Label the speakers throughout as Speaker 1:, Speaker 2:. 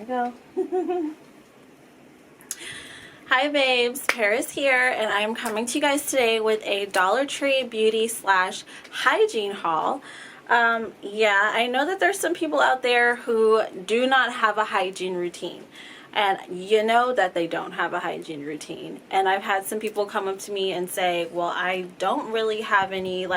Speaker 1: go. Hi babes, Paris here, and I am coming to you guys today with a Dollar Tree beauty slash hygiene haul. Yeah, I know that there's some people out there who do not have a hygiene routine. And you know that they don't have a hygiene routine. And I've had some people come up to me and say, well, I don't really have any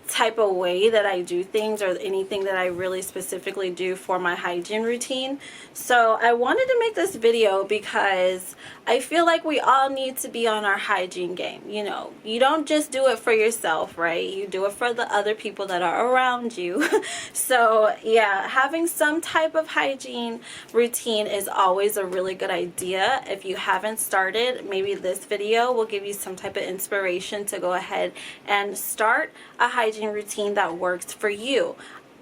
Speaker 1: type of way that I do things or anything that I really specifically do for my hygiene routine. So I wanted to make this video because I feel like we all need to be on our hygiene game. You know, you don't just do it for yourself, right? You do it for the other people that are around you. So yeah, having some type of hygiene routine is always a really good idea. If you haven't started, maybe this video will give you some type of inspiration to go ahead and start a hygiene routine that works for you.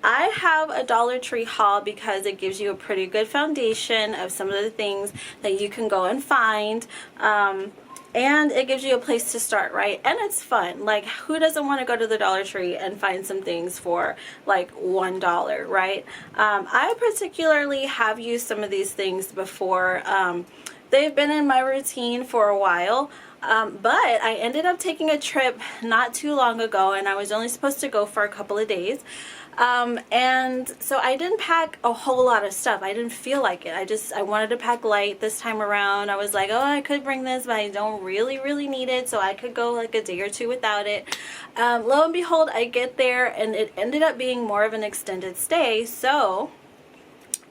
Speaker 1: I have a Dollar Tree haul because it gives you a pretty good foundation of some of the things that you can go and find. And it gives you a place to start, right? And it's fun. Like, who doesn't want to go to the Dollar Tree and find some things for like $1, right? I particularly have used some of these things before. They've been in my routine for a while. But I ended up taking a trip not too long ago, and I was only supposed to go for a couple of days. And so I didn't pack a whole lot of stuff. I didn't feel like it. I wanted to pack light this time around. I was like, oh, I could bring this, but I don't really need it, so I could go like a day or two without it. Lo and behold, I get there, and it ended up being more of an extended stay. So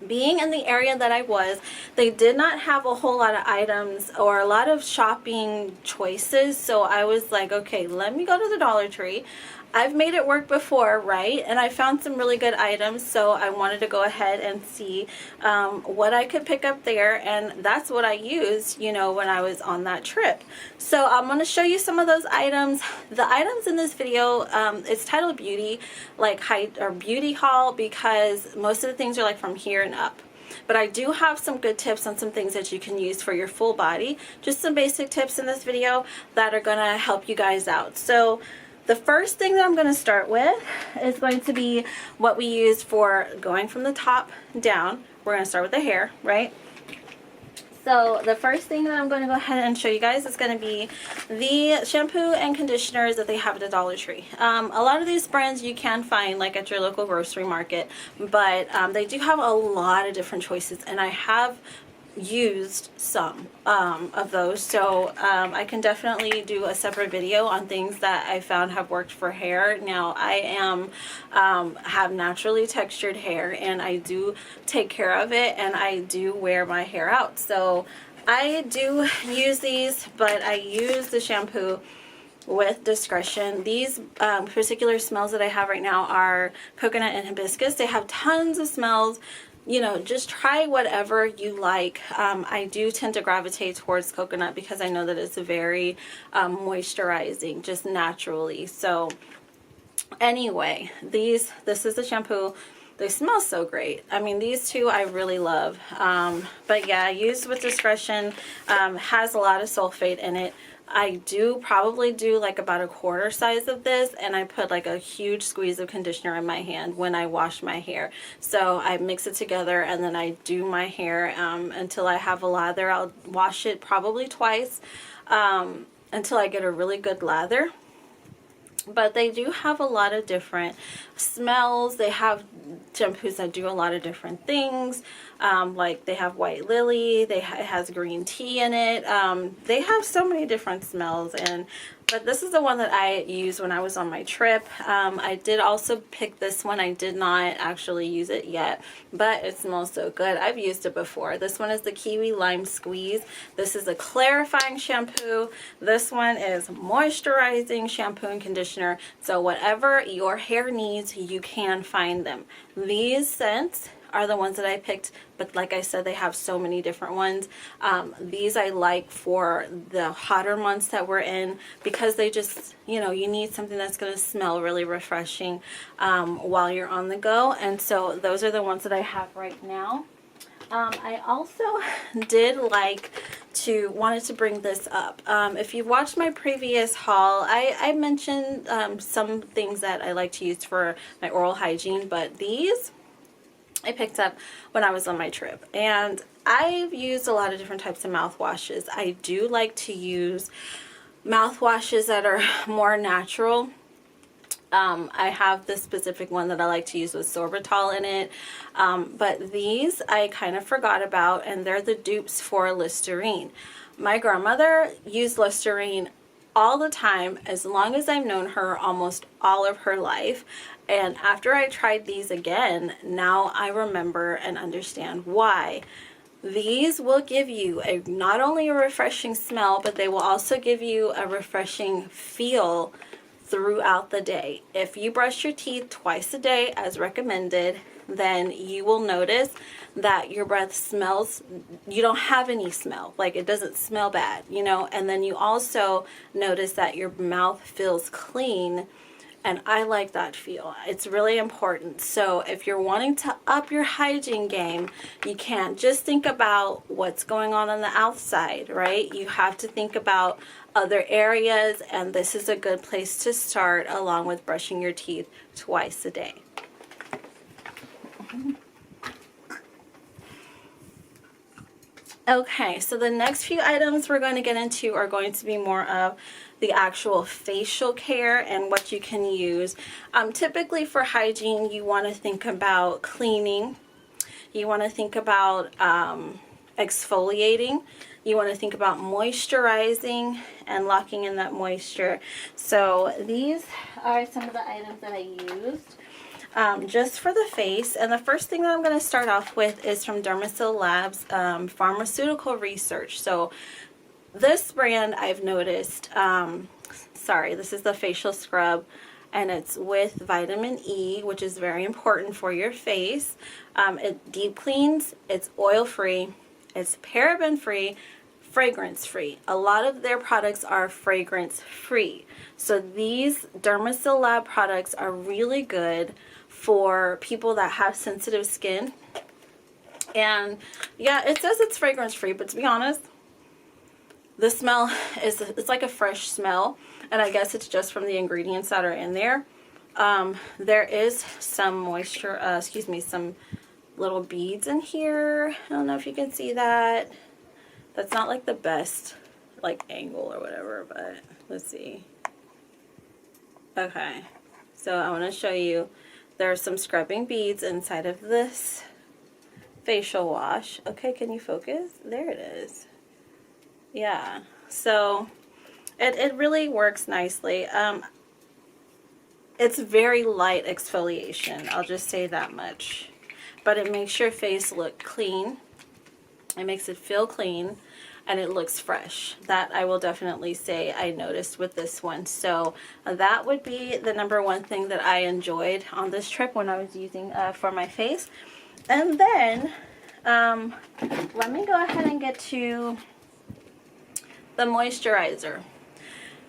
Speaker 1: being in the area that I was, they did not have a whole lot of items or a lot of shopping choices. So I was like, okay, let me go to the Dollar Tree. I've made it work before, right? And I found some really good items, so I wanted to go ahead and see what I could pick up there, and that's what I used, you know, when I was on that trip. So I'm going to show you some of those items. The items in this video, it's titled Beauty, Beauty Haul, because most of the things are like from here and up. But I do have some good tips on some things that you can use for your full body. Just some basic tips in this video that are going to help you guys out. So the first thing that I'm going to start with is going to be what we use for going from the top down. We're going to start with the hair, right? So the first thing that I'm going to go ahead and show you guys is going to be the shampoo and conditioners that they have at the Dollar Tree. A lot of these brands you can find like at your local grocery market, but they do have a lot of different choices, and I have used some of those, so I can definitely do a separate video on things that I found have worked for hair. Now I have naturally textured hair, and I do take care of it, and I do wear my hair out, so I do use these, but I use the shampoo with discretion. These particular smells that I have right now are coconut and hibiscus. They have tons of smells. You know, just try whatever you like. I do tend to gravitate towards coconut because I know that it's very moisturizing just naturally. So anyway, this is the shampoo. They smell so great. I mean, these two I really love. But yeah, used with discretion. Has a lot of sulfate in it. I do probably do like about a quarter size of this, and I put like a huge squeeze of conditioner in my hand when I wash my hair. So I mix it together, and then I do my hair until I have a lather. I'll wash it probably twice until I get a really good lather. But they do have a lot of different smells. They have shampoos that do a lot of different things. Like they have white lily, it has green tea in it. They have so many different smells, but this is the one that I used when I was on my trip. I did also pick this one. I did not actually use it yet, but it smells so good. I've used it before. This one is the Kiwi Lime Squeeze. This is a clarifying shampoo. This one is moisturizing shampoo and conditioner. So whatever your hair needs, you can find them. These scents are the ones that I picked, but like I said, they have so many different ones. These I like for the hotter months that we're in, because they just, you know, you need something that's going to smell really refreshing while you're on the go, and so those are the ones that I have right now. I also wanted to bring this up. If you watched my previous haul, I mentioned some things that I like to use for my oral hygiene, but these I picked up when I was on my trip. And I've used a lot of different types of mouthwashes. I do like to use mouthwashes that are more natural. I have this specific one that I like to use with sorbitol in it, but these I kind of forgot about, and they're the dupes for Listerine. My grandmother used Listerine all the time as long as I've known her, almost all of her life. And after I tried these again, now I remember and understand why. These will give you not only a refreshing smell, but they will also give you a refreshing feel throughout the day. If you brush your teeth twice a day as recommended, then you will notice that your breath smells, you don't have any smell, like it doesn't smell bad, you know. And then you also notice that your mouth feels clean, and I like that feel. It's really important. So if you're wanting to up your hygiene game, you can't just think about what's going on the outside, right? You have to think about other areas, and this is a good place to start, along with brushing your teeth twice a day. Okay, so the next few items we're going to get into are going to be more of the actual facial care and what you can use. Typically for hygiene, you want to think about cleaning. You want to think about exfoliating. You want to think about moisturizing and locking in that moisture. So these are some of the items that I used just for the face. And the first thing that I'm going to start off with is from Dermasil Labs Pharmaceutical Research. So this brand I've noticed, sorry, this is the facial scrub, and it's with vitamin E, which is very important for your face. It deep cleans, it's oil free, it's paraben free, fragrance free. A lot of their products are fragrance free. So these Dermasil Lab products are really good for people that have sensitive skin. And yeah, it says it's fragrance free, but to be honest, the smell is, it's like a fresh smell, and I guess it's just from the ingredients that are in there. There is some moisture, some little beads in here. I don't know if you can see that. That's not like the best like angle or whatever, but let's see. Okay, so I want to show you, there are some scrubbing beads inside of this facial wash. Okay, can you focus? There it is. Yeah, so it really works nicely. It's very light exfoliation, I'll just say that much, but it makes your face look clean. It makes it feel clean, and it looks fresh. That I will definitely say I noticed with this one. So that would be the number one thing that I enjoyed on this trip when I was using for my face. And then let me go ahead and get to the moisturizer.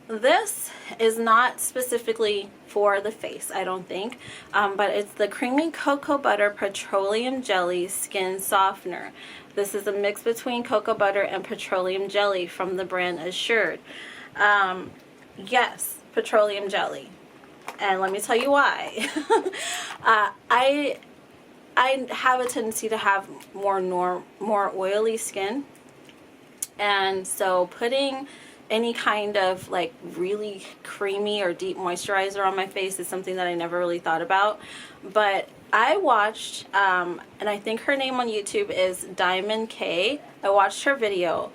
Speaker 1: This is not specifically for the face, I don't think, but it's the Creamy Cocoa Butter Petroleum Jelly Skin Softener. This is a mix between cocoa butter and petroleum jelly from the brand Assured. Yes, petroleum jelly. And let me tell you why. I have a tendency to have more oily skin. And so putting any kind of like really creamy or deep moisturizer on my face is something that I never really thought about. But I watched, and I think her name on YouTube is Diamond K. I watched her video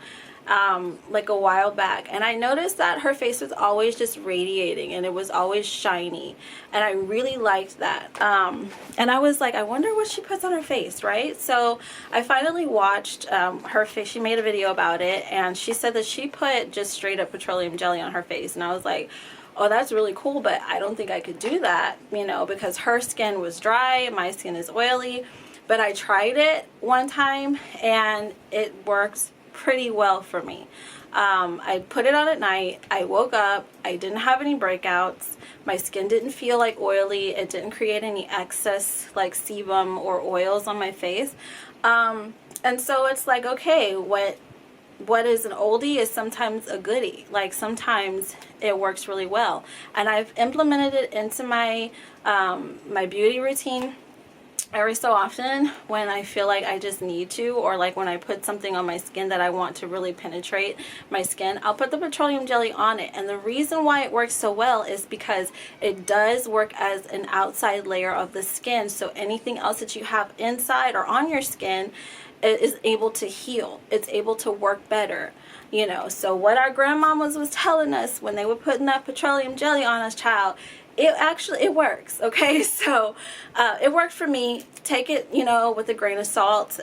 Speaker 1: like a while back, and I noticed that her face was always just radiating, and it was always shiny, and I really liked that. And I was like, I wonder what she puts on her face, right? So I finally watched her face. She made a video about it, and she said that she put just straight up petroleum jelly on her face, and I was like, oh, that's really cool, but I don't think I could do that, you know, because her skin was dry, my skin is oily. But I tried it one time, and it works pretty well for me. I put it on at night. I woke up. I didn't have any breakouts. My skin didn't feel like oily. It didn't create any excess like sebum or oils on my face. And so it's like, okay, what is an oldie is sometimes a goodie. Like sometimes it works really well, and I've implemented it into my my beauty routine. every so often when I feel like I just need to, or like when I put something on my skin that I want to really penetrate my skin, I'll put the petroleum jelly on it. And the reason why it works so well is because it does work as an outside layer of the skin, so anything else that you have inside or on your skin is able to heal. It's able to work better. You know, so what our grandmamas was telling us when they were putting that petroleum jelly on us, child, it works. Okay, so it worked for me. Take it, you know, with a grain of salt.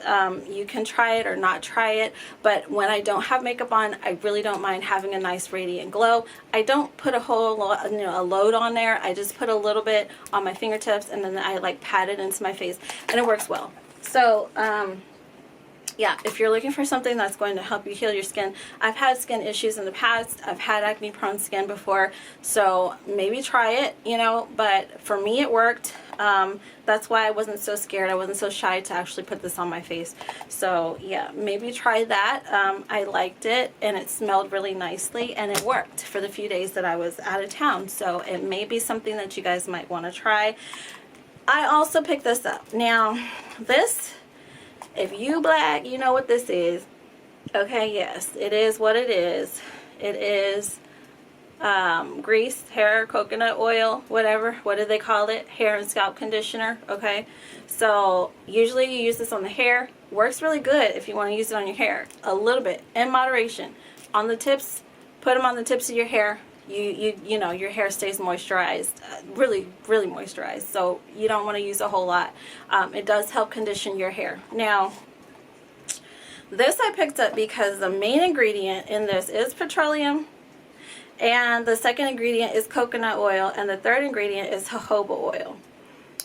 Speaker 1: You can try it or not try it, but when I don't have makeup on, I really don't mind having a nice radiant glow. I don't put a whole lot, you know, a load on there. I just put a little bit on my fingertips, and then I like pat it into my face, and it works well. So yeah, if you're looking for something that's going to help you heal your skin, I've had skin issues in the past. I've had acne prone skin before, so maybe try it, you know, but for me it worked. That's why I wasn't so scared. I wasn't so shy to actually put this on my face. So yeah, maybe try that. I liked it, and it smelled really nicely, and it worked for the few days that I was out of town. So it may be something that you guys might want to try. I also picked this up. Now this, if you black, you know what this is. Okay, yes, it is what it is. It is grease, hair, coconut oil, whatever. What do they call it? Hair and scalp conditioner. Okay, so usually you use this on the hair. Works really good if you want to use it on your hair. A little bit in moderation. On the tips, put them on the tips of your hair. You know, your hair stays moisturized, really moisturized, so you don't want to use a whole lot. It does help condition your hair. Now this I picked up because the main ingredient in this is petroleum, and the second ingredient is coconut oil, and the third ingredient is jojoba oil.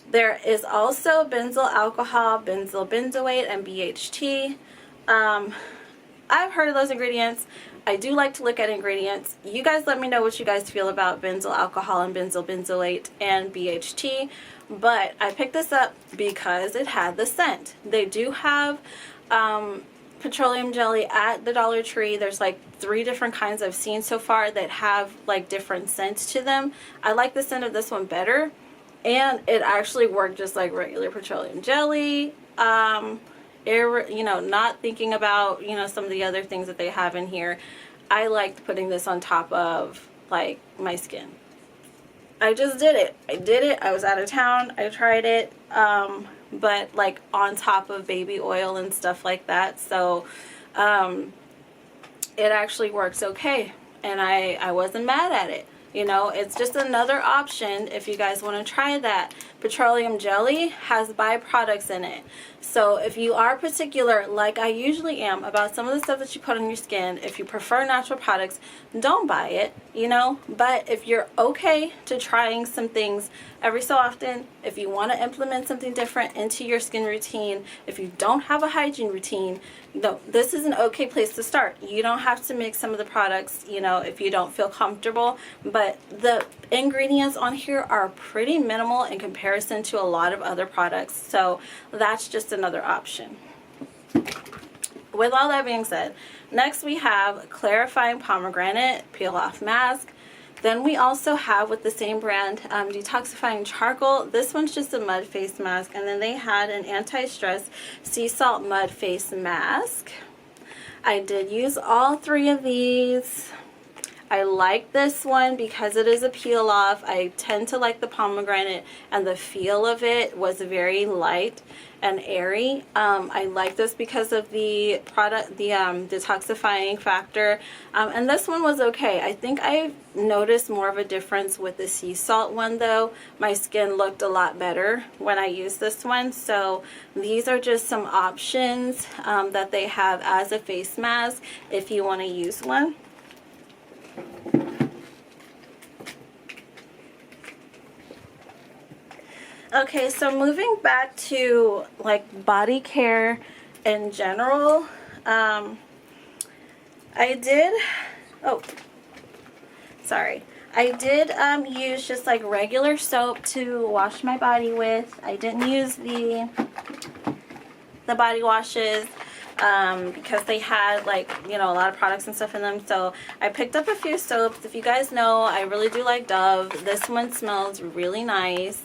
Speaker 1: There is also benzyl alcohol, benzyl benzoate, and BHT. I've heard of those ingredients. I do like to look at ingredients. You guys let me know what you guys feel about benzyl alcohol and benzyl benzoate and BHT. But I picked this up because it had the scent. They do have petroleum jelly at the Dollar Tree. There's like 3 different kinds I've seen so far that have like different scents to them. I like the scent of this one better, and it actually worked just like regular petroleum jelly. You know, not thinking about, you know, some of the other things that they have in here. I liked putting this on top of like my skin. I just did it. I did it. I was out of town. I tried it, but like on top of baby oil and stuff like that. So it actually works okay, and I wasn't mad at it. You know, it's just another option if you guys want to try that. Petroleum jelly has byproducts in it. So if you are particular, like I usually am, about some of the stuff that you put on your skin, if you prefer natural products, don't buy it, you know. But if you're okay to trying some things every so often, if you want to implement something different into your skin routine, if you don't have a hygiene routine, you know, this is an okay place to start. You don't have to mix some of the products, you know, if you don't feel comfortable. But the ingredients on here are pretty minimal in comparison to a lot of other products. So that's just another option. With all that being said, next we have Clarifying Pomegranate Peel Off Mask. Then we also have, with the same brand, Detoxifying Charcoal. This one's just a mud face mask, and then they had an anti-stress sea salt mud face mask. I did use all 3 of these. I like this one because it is a peel off. I tend to like the pomegranate, and the feel of it was very light and airy. I like this because of the product, the detoxifying factor, and this one was okay. I think I noticed more of a difference with the sea salt one though. My skin looked a lot better when I used this one. So these are just some options that they have as a face mask if you want to use one. Okay, so moving back to like body care in general, I did use just like regular soap to wash my body with. I didn't use the body washes because they had, like, you know, a lot of products and stuff in them. So I picked up a few soaps. If you guys know, I really do like Dove. This one smells really nice.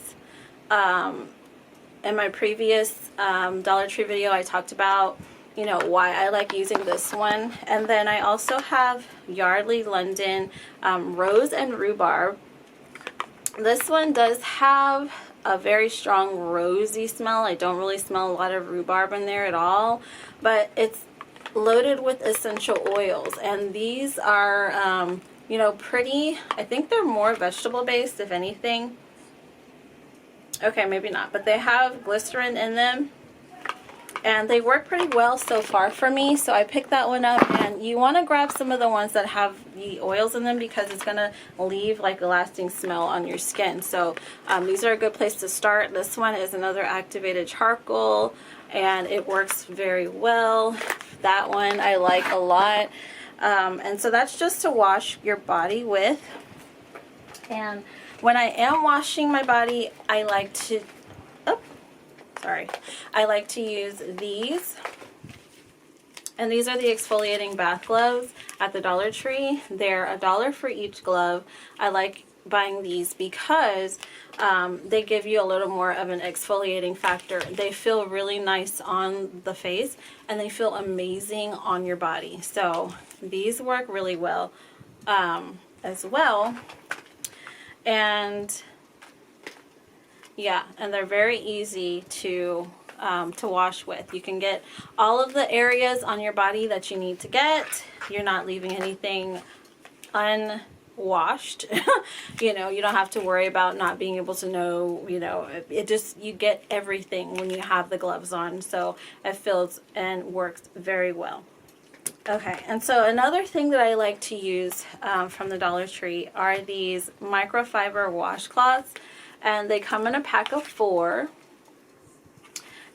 Speaker 1: in my previous Dollar Tree video, I talked about, you know, why I like using this one. And then I also have Yardley London Rose and Rhubarb. This one does have a very strong rosy smell. I don't really smell a lot of rhubarb in there at all, but it's loaded with essential oils, and these are you know, pretty, I think they're more vegetable based if anything. Okay, maybe not, but they have glycerin in them, and they work pretty well so far for me, so I picked that one up. And you want to grab some of the ones that have the oils in them because it's going to leave like a lasting smell on your skin. So these are a good place to start. This one is another activated charcoal, and it works very well. That one I like a lot. And so that's just to wash your body with. And when I am washing my body, I like to, I like to use these. And these are the exfoliating bath gloves at the Dollar Tree. They're $1 for each glove. I like buying these because they give you a little more of an exfoliating factor. They feel really nice on the face, and they feel amazing on your body. So these work really well as well. And yeah, and they're very easy to wash with. You can get all of the areas on your body that you need to get. You're not leaving anything unwashed. You know, you don't have to worry about not being able to know, you know, it just, you get everything when you have the gloves on. So it feels and works very well. Okay, and so another thing that I like to use from the Dollar Tree are these microfiber washcloths, and they come in a pack of 4.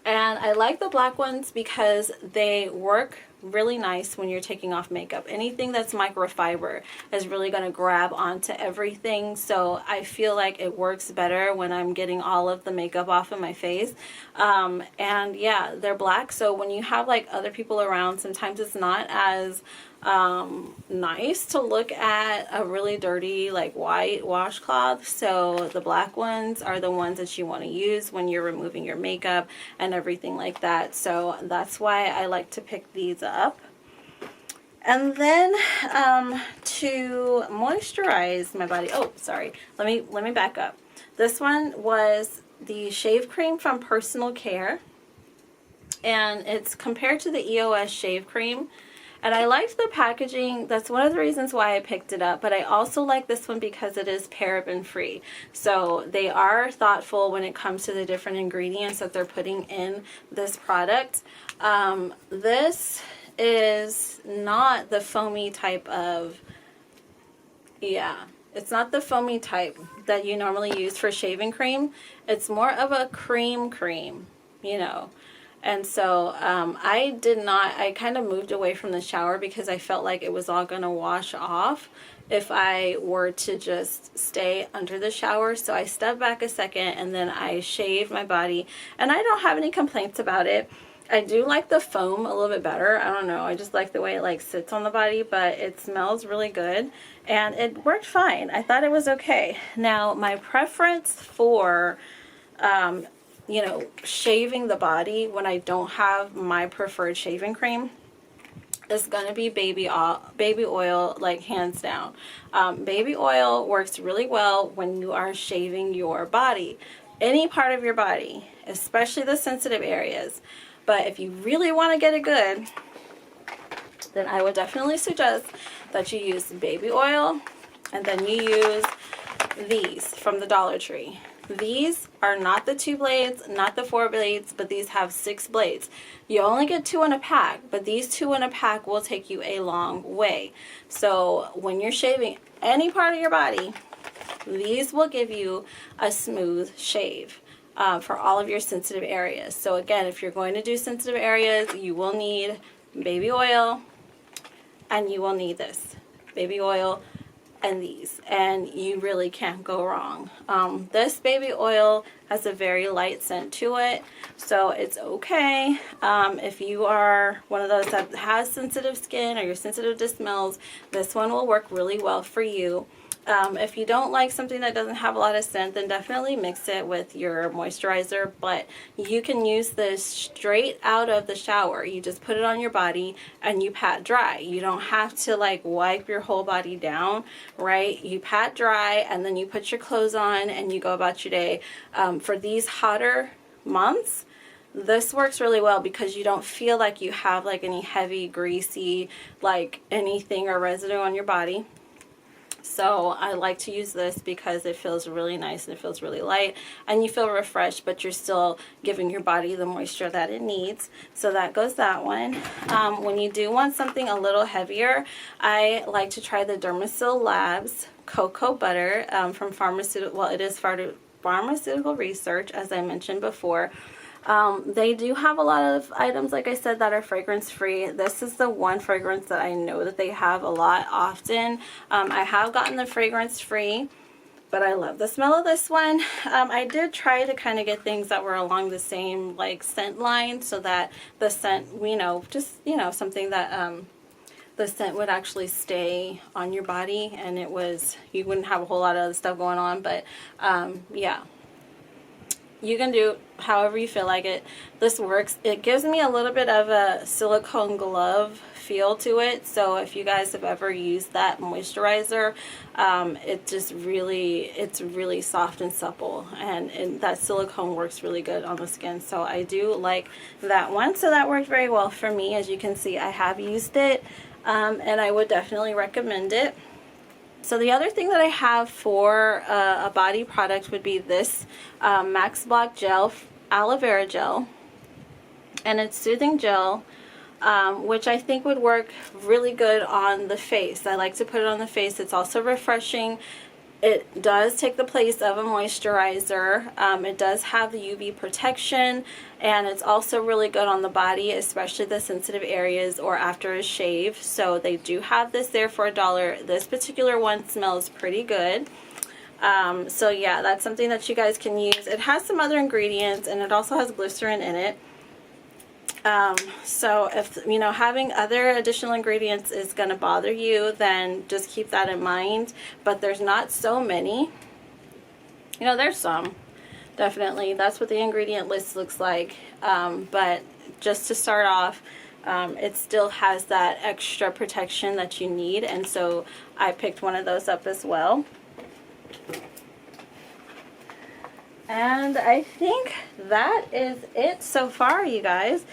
Speaker 1: And I like the black ones because they work really nice when you're taking off makeup. Anything that's microfiber is really going to grab onto everything, so I feel like it works better when I'm getting all of the makeup off of my face. And yeah, they're black, so when you have like other people around, sometimes it's not as nice to look at a really dirty like white washcloth. So the black ones are the ones that you want to use when you're removing your makeup and everything like that. So that's why I like to pick these up. And then to moisturize my body, oh sorry, let me back up. This one was the shave cream from Personal Care, and it's compared to the EOS shave cream. And I liked the packaging. That's one of the reasons why I picked it up. But I also like this one because it is paraben free. So they are thoughtful when it comes to the different ingredients that they're putting in this product. This is not the foamy type of, yeah, it's not the foamy type that you normally use for shaving cream. It's more of a cream, you know. And so I kind of moved away from the shower because I felt like it was all going to wash off if I were to just stay under the shower. So I stepped back a second and then I shaved my body, and I don't have any complaints about it. I do like the foam a little bit better. I don't know, I just like the way it like sits on the body, but it smells really good and it worked fine. I thought it was okay. Now my preference for you know, shaving the body when I don't have my preferred shaving cream is going to be baby oil, like hands down. Baby oil works really well when you are shaving your body, any part of your body, especially the sensitive areas. But if you really want to get it good, then I would definitely suggest that you use baby oil, and then you use these from the Dollar Tree. These are not the 2 blades, not the 4 blades, but these have 6 blades. You only get 2 in a pack, but these 2 in a pack will take you a long way. So when you're shaving any part of your body, these will give you a smooth shave for all of your sensitive areas. So again, if you're going to do sensitive areas, you will need baby oil, and you will need this, baby oil, and these, and you really can't go wrong. This baby oil has a very light scent to it, so it's okay. If you are one of those that has sensitive skin or you're sensitive to smells, this one will work really well for you. If you don't like something that doesn't have a lot of scent, then definitely mix it with your moisturizer, but you can use this straight out of the shower. You just put it on your body and you pat dry. You don't have to like wipe your whole body down, right? You pat dry and then you put your clothes on and you go about your day. For these hotter months, this works really well because you don't feel like you have like any heavy, greasy, like anything or residue on your body. So I like to use this because it feels really nice and it feels really light and you feel refreshed, but you're still giving your body the moisture that it needs. So that goes that one. When you do want something a little heavier, I like to try the Dermasil Labs Cocoa Butter from pharmaceutical, well, it is pharmaceutical research, as I mentioned before. They do have a lot of items, like I said, that are fragrance free. This is the one fragrance that I know that they have a lot often. I have gotten the fragrance free, but I love the smell of this one. I did try to kind of get things that were along the same like scent line so that the scent, you know, just, you know, something that the scent would actually stay on your body and it was, you wouldn't have a whole lot of other stuff going on, but yeah. You can do however you feel like it. This works. It gives me a little bit of a silicone glove feel to it. So if you guys have ever used that moisturizer, it just really, it's really soft and supple. And that silicone works really good on the skin. So I do like that one. So that worked very well for me. As you can see, I have used it and I would definitely recommend it. So the other thing that I have for a body product would be this Max Block Gel, Aloe Vera Gel. And it's soothing gel, which I think would work really good on the face. I like to put it on the face. It's also refreshing. It does take the place of a moisturizer. It does have the UV protection, and it's also really good on the body, especially the sensitive areas or after a shave. So they do have this there for $1. This particular one smells pretty good. So yeah, that's something that you guys can use. It has some other ingredients, and it also has glycerin in it. So if, you know, having other additional ingredients is going to bother you, then just keep that in mind. But there's not so many. You know, there's some. Definitely. That's what the ingredient list looks like. But just to start off, it still has that extra protection that you need. And so I picked one of those up as well. And I think that is it so far, you guys.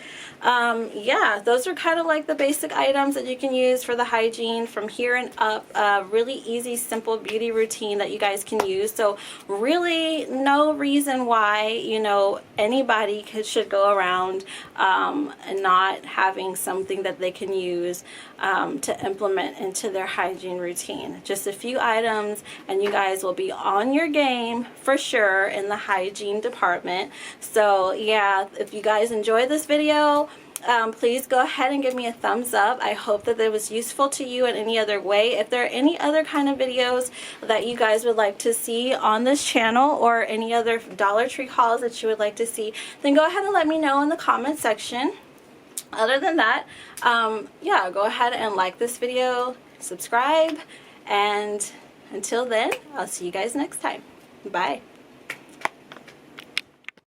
Speaker 1: Yeah, those are kind of like the basic items that you can use for the hygiene from here and up. Really easy, simple beauty routine that you guys can use. So really no reason why, you know, anybody should go around not having something that they can use to implement into their hygiene routine. Just a few items and you guys will be on your game for sure in the hygiene department. So yeah, if you guys enjoyed this video, please go ahead and give me a thumbs up. I hope that it was useful to you in any other way. If there are any other kind of videos that you guys would like to see on this channel or any other Dollar Tree hauls that you would like to see, then go ahead and let me know in the comment section. Other than that, yeah, go ahead and like this video, subscribe, and until then, I'll see you guys next time. Bye.